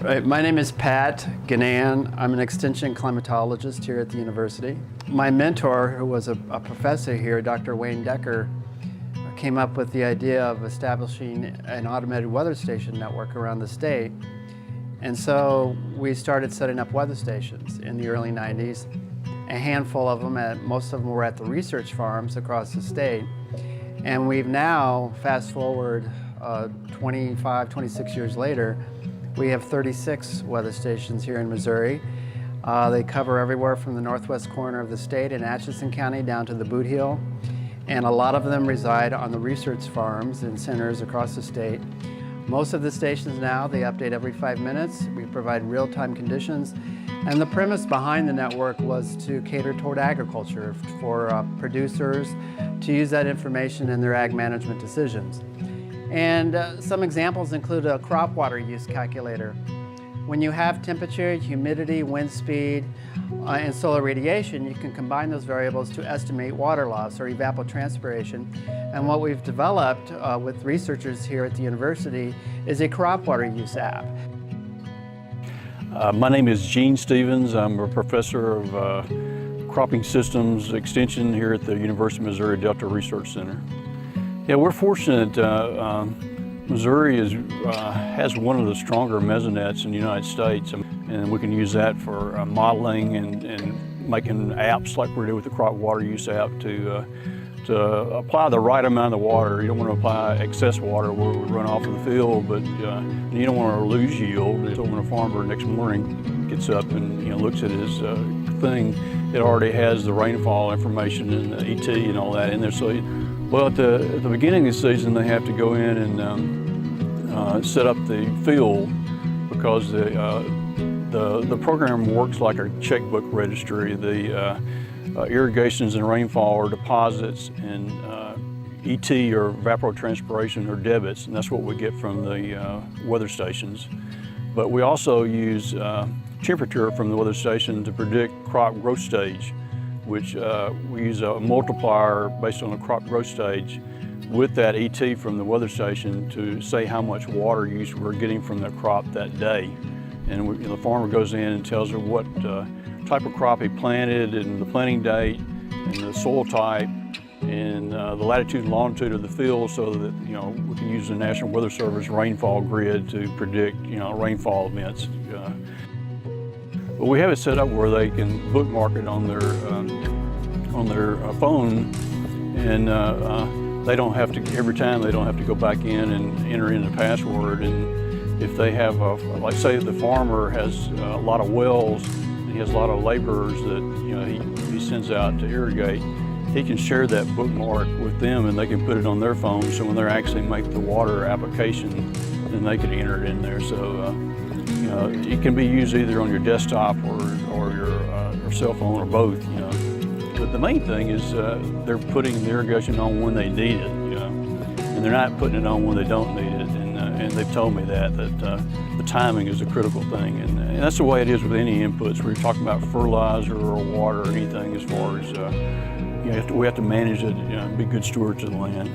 Right. My name is Pat Guinan. I'm an extension climatologist here at the university. My mentor, who was a professor here, Dr. Wayne Decker, came up with the idea of establishing an automated weather station network around the state. And so we started setting up weather stations in the early 90s. A handful of them, most of them were at the research farms across the state. And we've now, fast forward 25, 26 years later, we have 36 weather stations here in Missouri. They cover everywhere from the northwest corner of the state in Atchison County down to the Boot Heel. And a lot of them reside on the research farms and centers across the state. Most of the stations now, they update every 5 minutes. We provide real-time conditions. And the premise behind the network was to cater toward agriculture for producers to use that information in their ag management decisions. And some examples include a crop water use calculator. When you have temperature, humidity, wind speed, and solar radiation, you can combine those variables to estimate water loss or evapotranspiration. And what we've developed with researchers here at the university is a crop water use app. My name is Gene Stevens. I'm a professor of cropping systems extension here at the University of Missouri Delta Research Center. Yeah, we're fortunate. Missouri has one of the stronger mesoNets in the United States, and we can use that for modeling and making apps like we're doing with the crop water use app to apply the right amount of water. You don't want to apply excess water where it would run off of the field, but you don't want to lose yield. So when a farmer next morning gets up and looks at his thing, it already has the rainfall information and the ET and all that in there. So, well, at the beginning of the season, they have to go in and set up the field because the program works like a checkbook registry. The irrigations and rainfall are deposits, and ET or evapotranspiration are debits, and that's what we get from the weather stations. But we also use temperature from the weather station to predict crop growth stage, which we use a multiplier based on the crop growth stage with that ET from the weather station to say how much water use we're getting from the crop that day. And the farmer goes in and tells her what type of crop he planted and the planting date and the soil type and the latitude and longitude of the field, so that we can use the National Weather Service rainfall grid to predict rainfall events. But we have it set up where they can bookmark it on their phone, and they don't have to, every time they don't have to go back in and enter in the password. And if they have like say the farmer has a lot of wells and he has a lot of laborers that he sends out to irrigate, he can share that bookmark with them and they can put it on their phone, so when they're actually make the water application, then they can enter it in there. So it can be used either on your desktop or your cell phone or both. But the main thing is they're putting the irrigation on when they need it, and they're not putting it on when they don't need it. And they've told me that the timing is a critical thing, and that's the way it is with any inputs. We're talking about fertilizer or water or anything, as far as we have to manage it, be good stewards of the land.